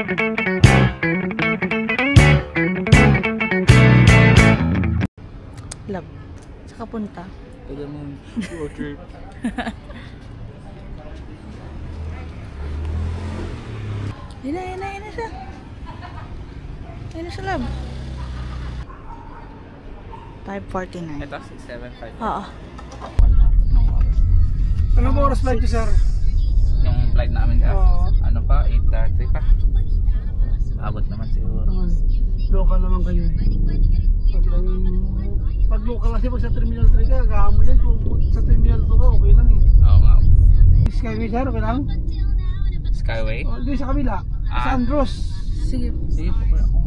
Love. Saka punta. Kaya mo road trip. Yun na siya. Yun na siya, love. 5:49. Ito, 6:75. Oo. Anong oras flight ko, sir? Yung flight namin ka? Oo. Ano pa? 8:30 pa. Abot naman siguro. Local naman kayo eh. Pag local kasi pag sa Terminal 3 ka, gahan mo yan. Kung sa Terminal 2 ka, okay lang eh. Oo nga. Skyway, sir, okay lang? Skyway? O, doon sa kabila. Sa Andros. Sige. Sige, okay ako.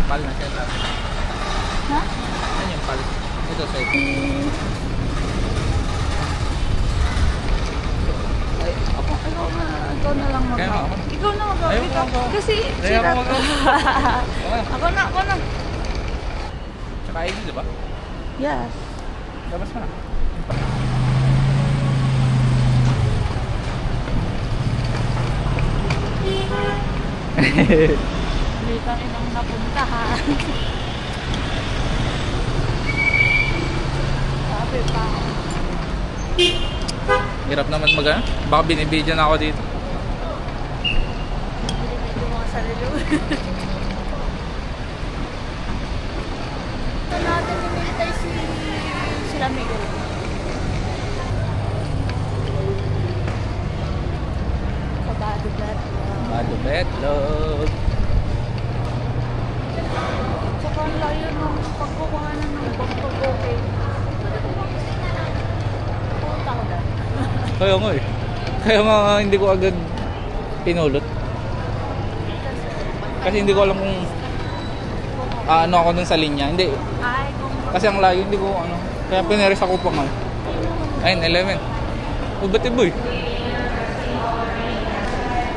Pal na siya. Ha? Ano yung pal? Ito sa ito. Ay, ikaw na lang Kaya mag-out. ako. Ikaw na mag-out. Ayaw Ikaw. ako. Kasi, Ayaw sira. ako. Ako na. Tsaka ID, diba? Yes. Labas mo na. Hindi kami nang napuntahan. Sabi pa. Hirap naman mag-ano. Baka binibidyo na ako dito. Hindi mga sarili. Ito natin nimintay sila Miguel. Sa Badubet. Badubetlog. Tsaka ang layo ng pagkukuha ng pag-okay. Punta ko dahil. Kaya nga eh. Kaya nga hindi ko agad pinulot. Kasi hindi ko alam kung ano ako dun sa linya. Hindi. Ay, kung Kasi ang layo hindi ko ano. Kaya pineres ako pa nga. Ayun, 11. Ba't iba eh?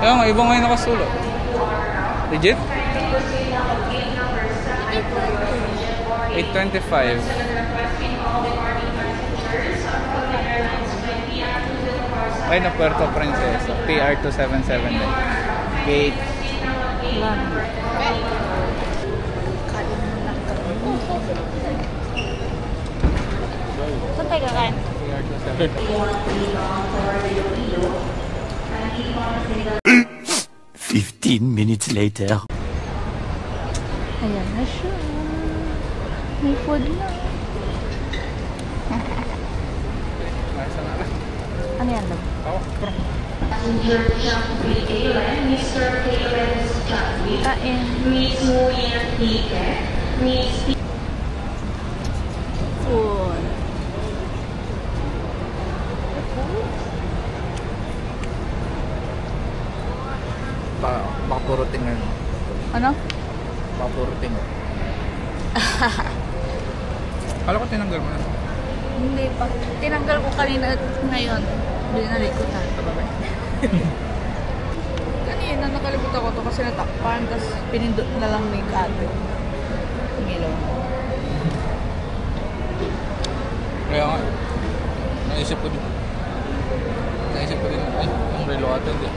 Kaya nga, iba ngayon nakasulat. Legit? 8:25. Ay, na Puerto Princesa. PR 277 din. Gate. lang. Kain mo lang kami. Saan tayo kakain? PR 277. 15 minutes later. Ayan na siya. May food na. Ano yan, love? Kain. Food. Baka puro tingnan. Ano? Baka puro tingnan. Kala ko tinanggal mo na. Hindi pa. Tinanggal ko kanina at ngayon. Binalik ko na. Pababay. Kanina nakalimutan ko to kasi natakpan. Tapos pinindot na lang may kato. Tumilong. Kaya nga. Naisip ko din. Ay, yung relo ata hindi.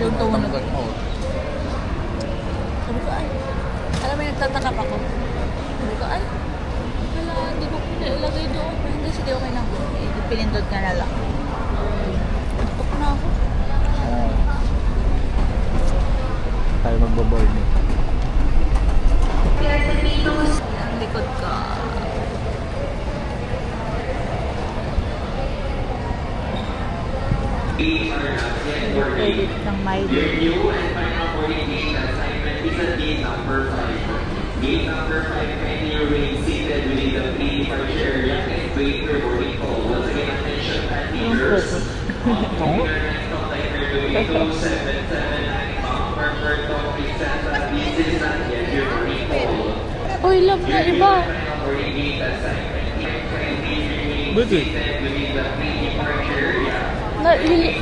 Yung tumunog. Oo. Sabi ko, ay. Alam mo, nagtatakap ako. Sabi ko, ay. Wala, hindi ko ilagay doon. Hindi, sige, okay na. Pinindot ka na lang. Tutok na ako. Tayo magbo-board eh. Ang likod ko. Edit ng my day. New and final boarding gate assignment is at gate number 5. Gate number 5, kindly remain seated within the pre-departure area and wait for boarding call. Once again, attention passengers. We are next on time to be Uy, love na iba. Buti.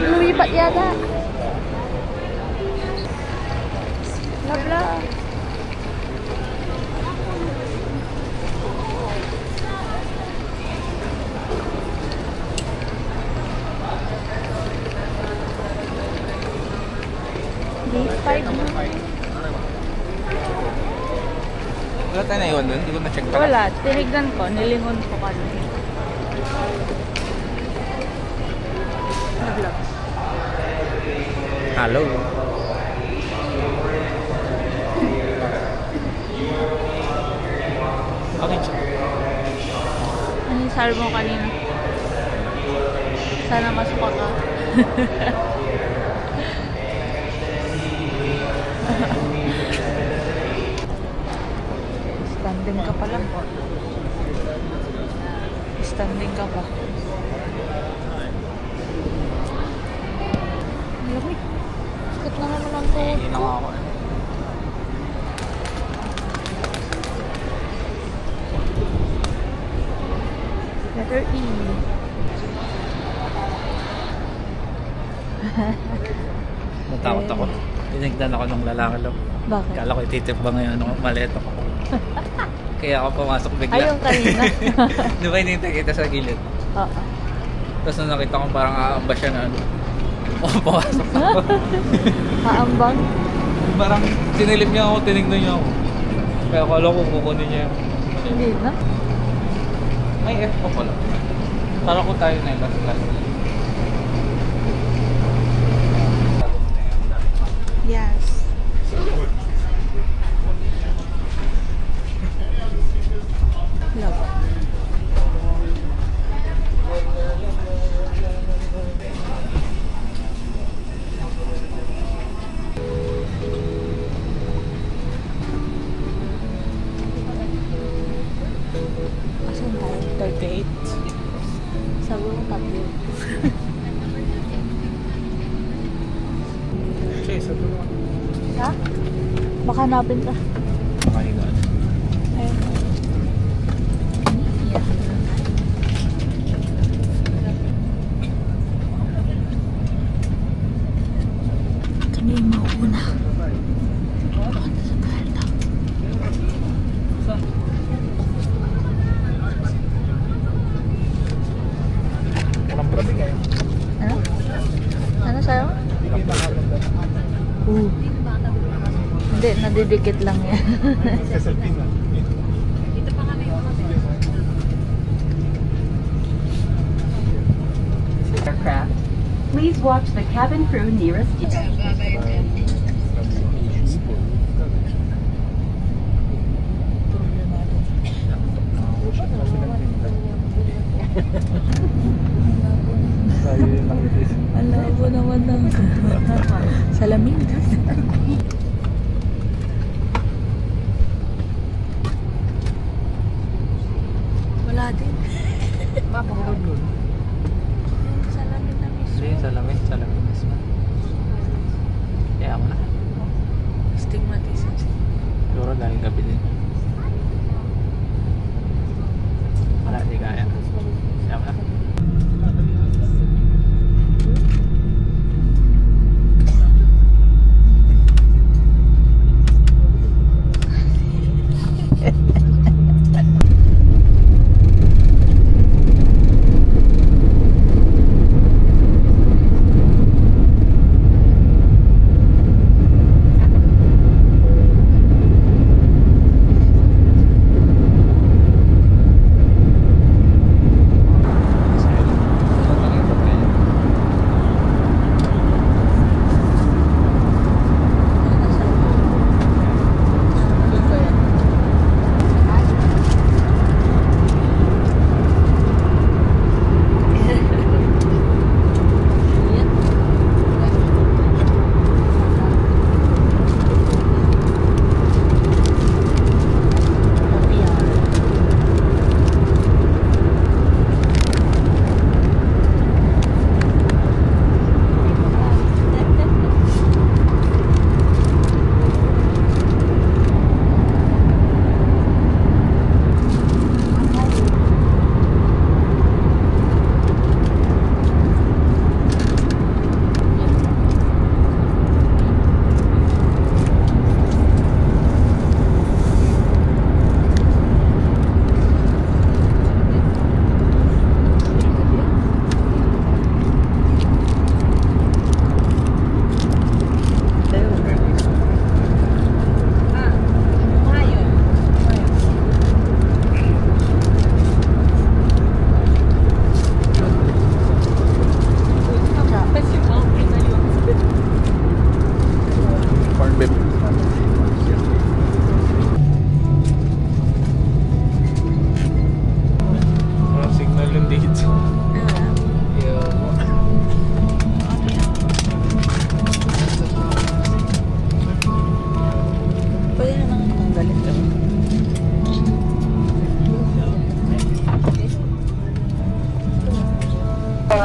Lumipat yata. Love la. Gate 5 na. Wala tayo naiwan dun? Hindi ko na-check pa. Wala, tinignan ko, nilingon ko kanina. Nag-vlog. Hello. Okay. Ano yung sabi mo kanina? Sana masuka ka. Standing ka pala. Standing ka pa. Lamig. Sakit na naman ang tuhod Hindi na ko. nga ako. Letter E. Natakot ako. Tinignan ako ng lalaki lang. Bakit? Kala ko ititip ba ngayon ang maleta ko. Kaya ako pumasok bigla. Ayun kanina. Di ba hinintay kita sa gilid? Oo. Tapos nung nakita ko parang aamba siya na ano. Pumasok ako. Kaambang. Parang sinilip niya ako, tinignan niya ako. Kaya akala ko kukunin niya yung... Hindi na. May F pa pala. Para ko tayo na yung last class. Yes. Love. Asan tayo? 38. Sabi mo tatlo. Chase, ito naman. Ha? Baka hanapin ka. Makahigaan. Ayun. Yeah. Kami yung mauuna. Doon sa puerta. Walang problem kayo. Ano? Ano sa'yo? Hindi, nadidikit lang yan. Aircraft. Please watch the cabin crew nearest you. Alam mo naman ng salamin. Wala din. Napakagod nun. Yung salamin na mismo. Hindi, salamin mismo. Kaya ako na. Stigmatism. Siguro dahil gabi din. Wala, di kaya. Kaya ako na.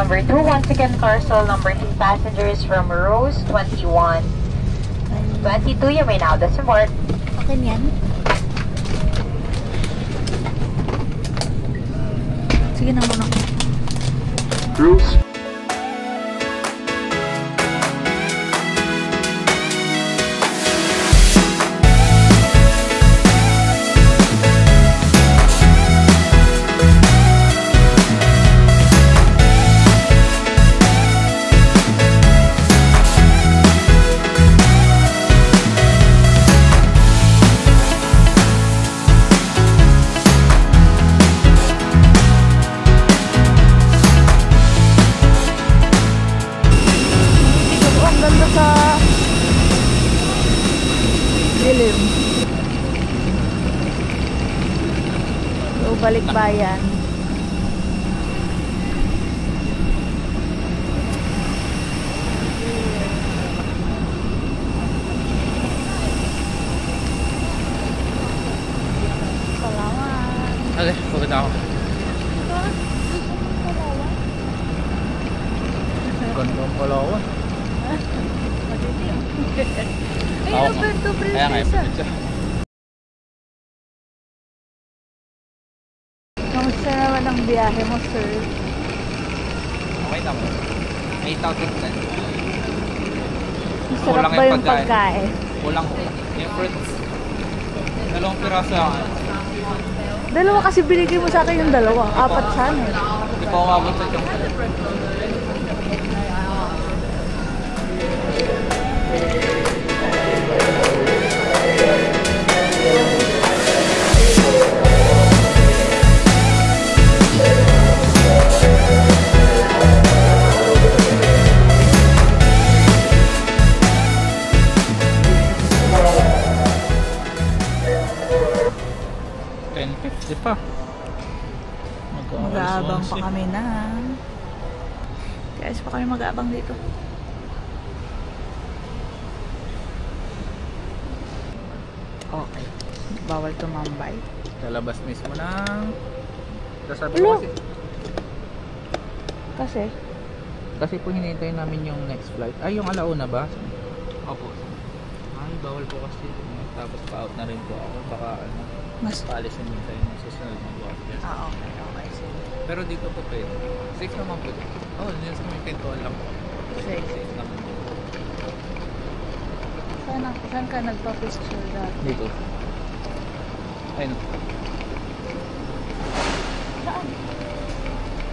number 2, once again, parcel number 2 passengers from Rose 21. 22, you may now disembark. Akin yan. Sige na muna. Bruce. Balikbayan. Salamat. Okay, pagod ako. Gandang Palawan. Ay, Roberto Kaya nga, Princesa. Kamusta naman ang biyahe mo, sir? Okay naman. 8 out of 10. Masarap ba yung pagkain? Kulang ko. Yung fruits. 2 piraso lang. Dalawa kasi binigay mo sa akin yung dalawa. 4 sana eh. Hindi pa umabot sa tiyong. Pa. Mag-aabang pa kami na. Guys, pa kami mag-aabang dito. Okay. Bawal tumambay. Lalabas mismo ng... Sasabi Hello? ko kasi. Kasi po hinihintay namin yung next flight. Ay, yung alauna ba? Opo. Ay, bawal po kasi. Tapos pa-out na rin po ako. Baka ano, Mas... paalisin din tayo ng susunod na buwan. okay. Pero dito po pwede. Safe naman po. Oh, yun sa may pintuan lang po. Safe naman po. Saan ka nagpa-picture dati? Dito. Ayun. Saan?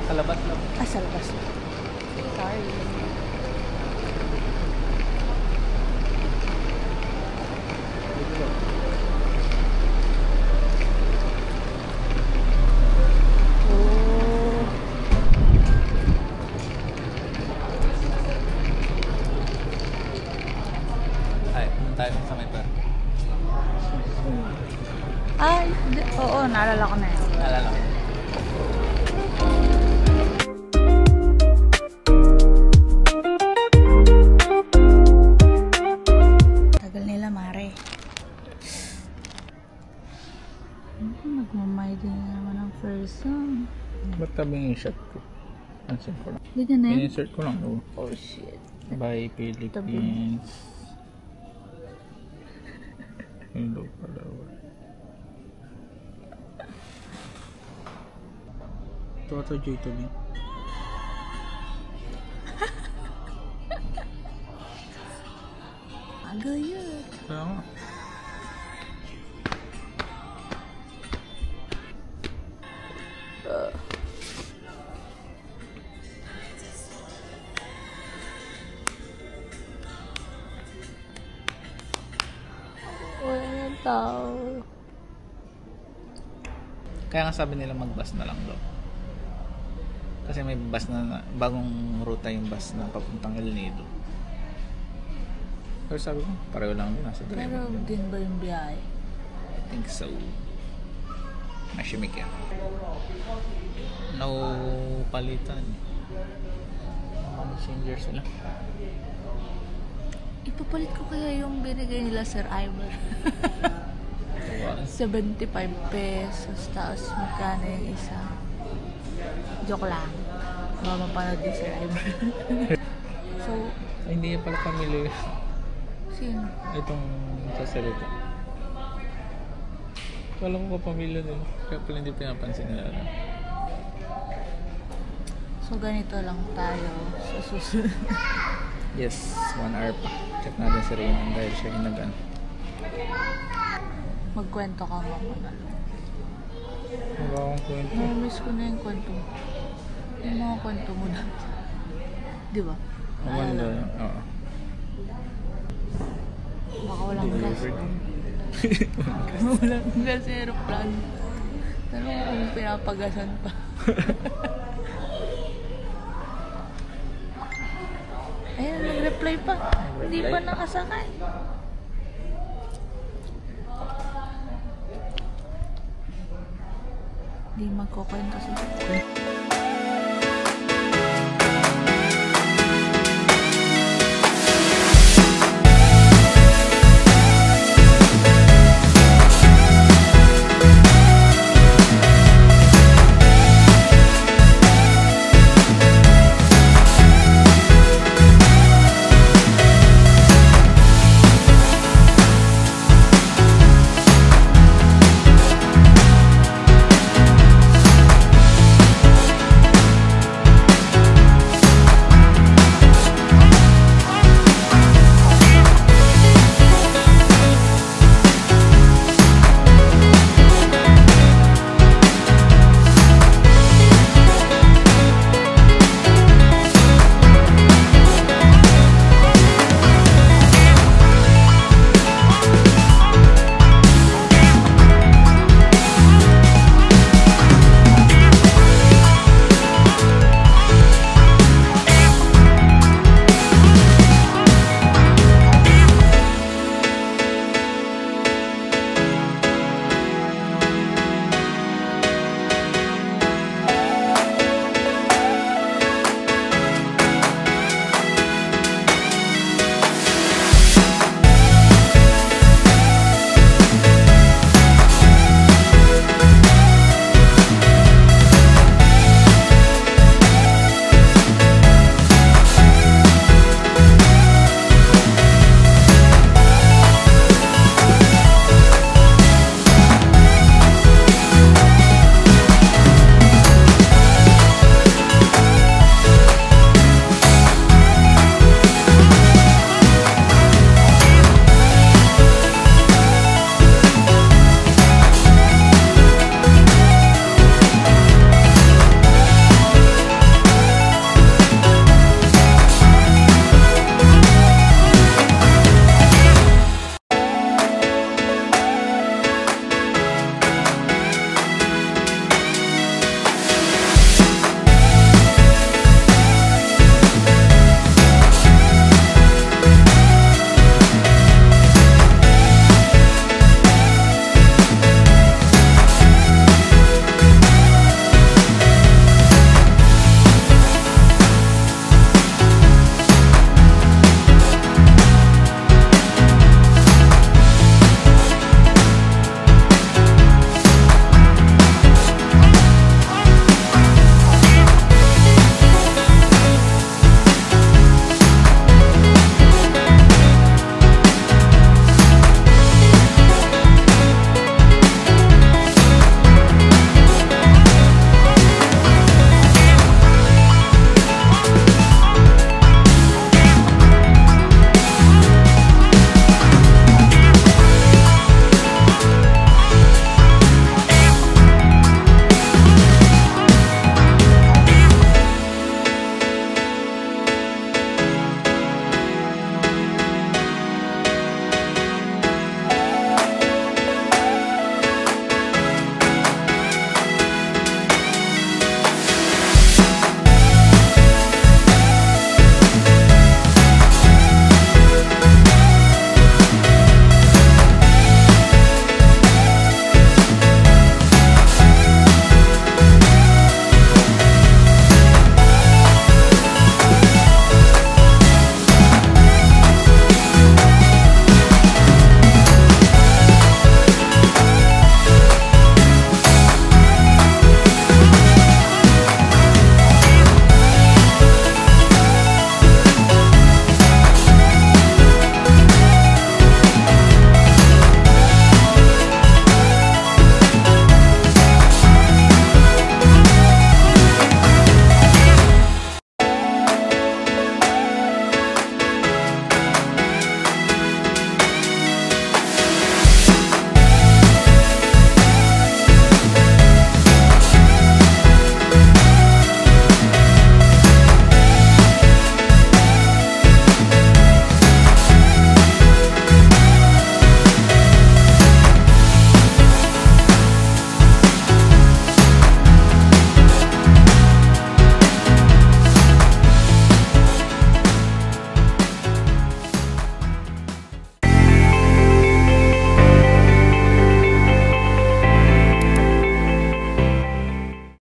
Sa labas lang. Sa labas. Sorry. Oo, naalala ko na yun. Naalala ko. Tagal nila, Mare. Nagmamay din naman ang first song. Ba't tabing i-shot ko? Answer ko lang. Ganyan na yun? In-insert ko lang. Oh shit. By Philippines. Hello, Palawan. Toto J to me. Aga yun. Kaya nga. Wala ng tao. Kaya nga sabi nila mag-bus na lang daw. Kasi may bus na bagong ruta yung bus na papuntang El Nido. Pero sabi ko, pareho lang din. Nasa driver Pero din. din ba yung biyahe? I think so. Nashimik yan. No palitan. Mga messenger sila. Ipapalit ko kaya yung binigay nila Sir Iver. 75 pesos. Tapos magkano yung isa? Joke lang. Baka mapanood din si Rymer. So, Ay, hindi niya pala pamilya sino? itong sasalita. Kala ko pamilya nila. Kaya pala hindi pinapansin nila. So, ganito lang tayo sa susunod. Yes, 1 hour pa. Check natin si Raymond dahil siya yung nag-ano. Magkwento ka nga muna. Wala akong kwento. Namiss ko na yung kwento. Yung mga kwento mo na. Di ba? Maganda yun. Oo. Baka walang gas. Walang gas sa aeroplano. Tanong ko kung pinapagasan pa. Ayun, nag-reply pa. Hindi pa nakasakay. Hindi magkukwento siya.